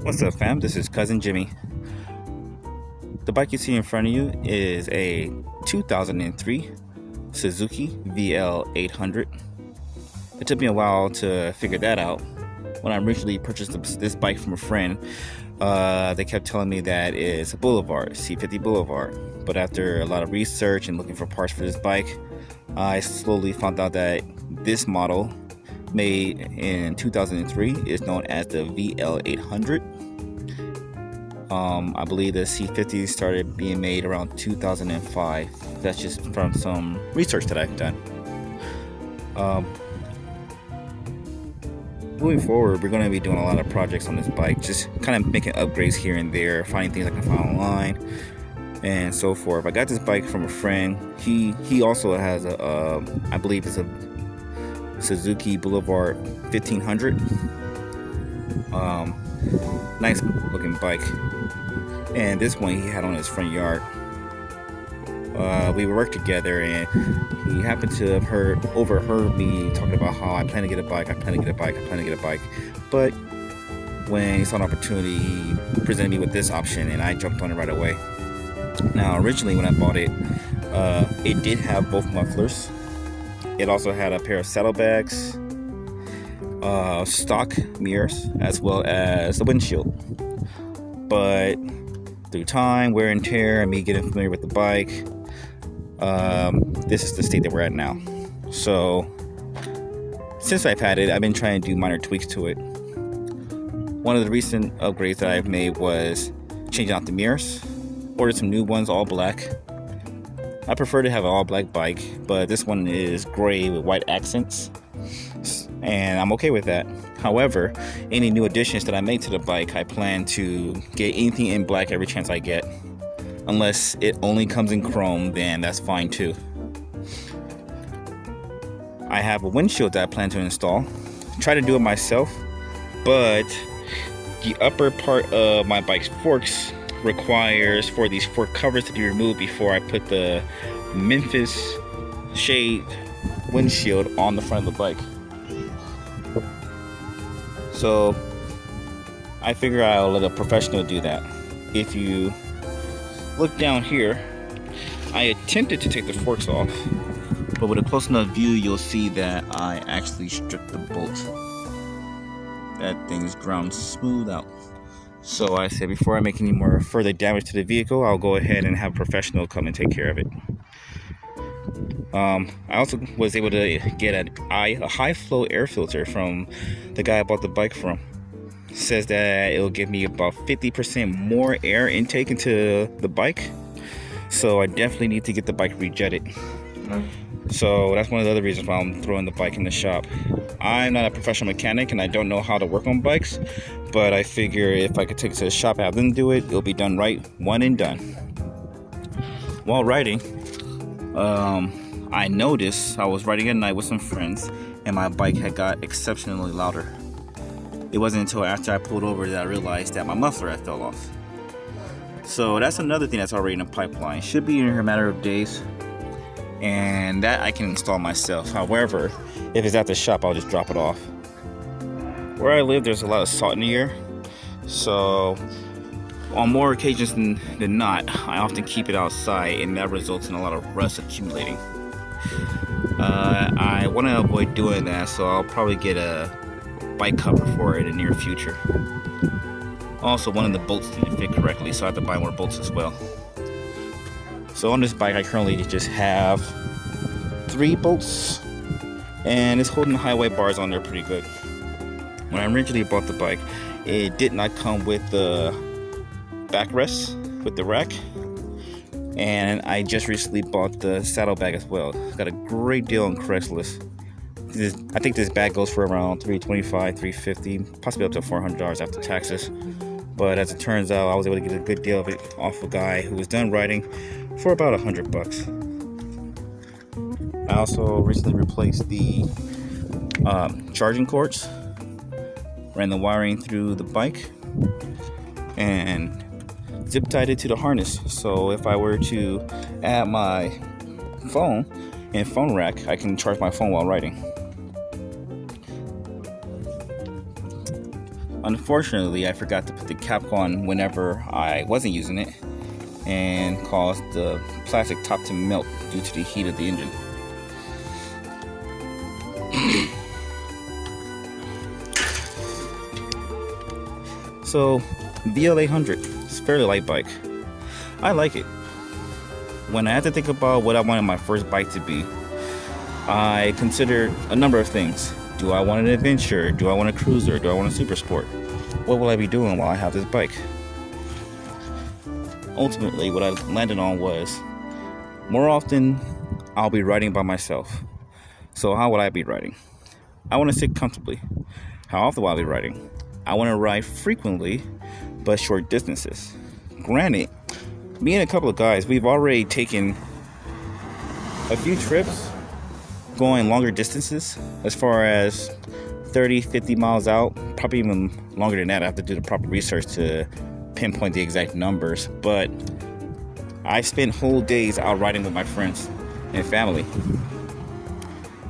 What's up, fam? This is Cousin Jimmy. The bike you see in front of you is a 2003 Suzuki VL800. It took me a while to figure that out. When I originally purchased this bike from a friend, they kept telling me that it's a Boulevard, C50 Boulevard. But after a lot of research and looking for parts for this bike, I slowly found out that this model, made in 2003, is known as the VL800. I believe the C50 started being made around 2005. That's just from some research that I've done. Moving forward, we're going to be doing a lot of projects on this bike, just kind of making upgrades here and there, finding things I can find online and so forth. I got this bike from a friend. He also has a I believe it's a Suzuki Boulevard 1500. Nice looking bike, and this one he had on his front yard. We worked together, and he happened to have overheard me talking about how I plan to get a bike, but when he saw an opportunity, he presented me with this option, and I jumped on it right away. Now, originally when I bought it, it did have both mufflers. It also had a pair of saddlebags, stock mirrors, as well as the windshield. But through time, wear and tear, and me getting familiar with the bike, this is the state that we're at now. So since I've had it, I've been trying to do minor tweaks to it. One of the recent upgrades that I've made was changing out the mirrors. Ordered some new ones, all black. I prefer to have an all black bike, but this one is gray with white accents, and I'm okay with that. However, any new additions that I make to the bike, I plan to get anything in black every chance I get. Unless it only comes in chrome, then that's fine too. I have a windshield that I plan to install. Try to do it myself, but the upper part of my bike's forks requires for these fork covers to be removed before I put the Memphis shade windshield on the front of the bike. So I figure I'll let a professional do that. If you look down here, I attempted to take the forks off, but with a close enough view, you'll see that I actually stripped the bolt. That thing is ground smooth out. So I said, before I make any more further damage to the vehicle, I'll go ahead and have a professional come and take care of it. I also was able to get a high flow air filter from the guy I bought the bike from. Says that it'll give me about 50% more air intake into the bike. So I definitely need to get the bike rejetted. So that's one of the other reasons why I'm throwing the bike in the shop. I'm not a professional mechanic and I don't know how to work on bikes, but I figure if I could take it to the shop and have them do it, it'll be done right, one and done. While riding, I noticed I was riding at night with some friends and my bike had got exceptionally louder. It wasn't until after I pulled over that I realized that my muffler had fell off. So that's another thing that's already in the pipeline. Should be in a matter of days, and that I can install myself. However, if it's at the shop, I'll just drop it off. Where I live, there's a lot of salt in the air, so on more occasions than not, I often keep it outside, and that results in a lot of rust accumulating. I want to avoid doing that, so I'll probably get a bike cover for it in the near future. Also, one of the bolts didn't fit correctly, so I have to buy more bolts as well. So on this bike, I currently just have 3 bolts, and it's holding the highway bars on there pretty good. When I originally bought the bike, it did not come with the backrest with the rack, and I just recently bought the saddlebag as well. Got a great deal on Craigslist. I think this bag goes for around $325, $350, possibly up to $400 after taxes. But as it turns out, I was able to get a good deal of it off a guy who was done riding for about $100. I also recently replaced the charging cords, ran the wiring through the bike, and zip tied it to the harness. So if I were to add my phone and phone rack, I can charge my phone while riding. Unfortunately, I forgot to put the cap on whenever I wasn't using it, and caused the plastic top to melt due to the heat of the engine. So, VL800, it's a fairly light bike. I like it. When I had to think about what I wanted my first bike to be, I considered a number of things. Do I want an adventure? Do I want a cruiser? Do I want a super sport? What will I be doing while I have this bike? Ultimately, what I landed on was, more often, I'll be riding by myself. So how would I be riding? I want to sit comfortably. How often will I be riding? I want to ride frequently, but short distances. Granted, me and a couple of guys, we've already taken a few trips going longer distances, as far as 30, 50 miles out, probably even longer than that. I have to do the proper research to pinpoint the exact numbers, but I've spent whole days out riding with my friends and family.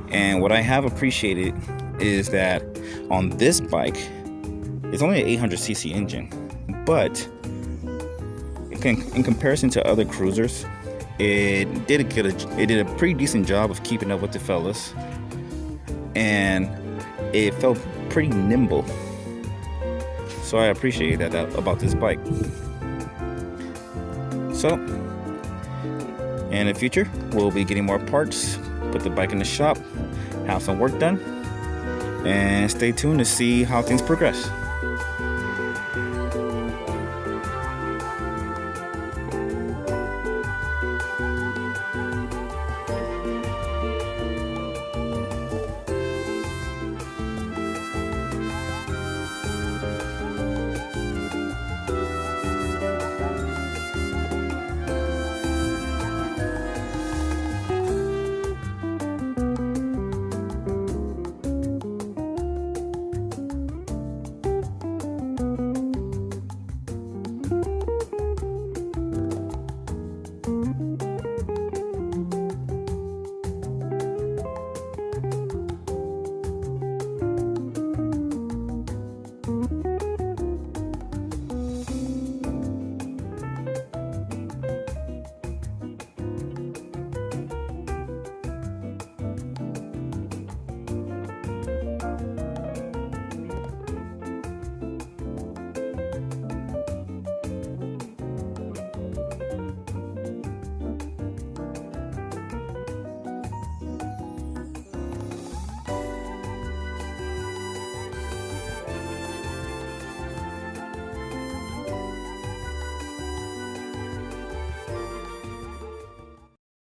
And what I have appreciated is that on this bike, it's only an 800cc engine, but in comparison to other cruisers, it did a pretty decent job of keeping up with the fellas, and it felt pretty nimble. So I appreciate that about this bike. So in the future, we'll be getting more parts, put the bike in the shop, have some work done, and stay tuned to see how things progress.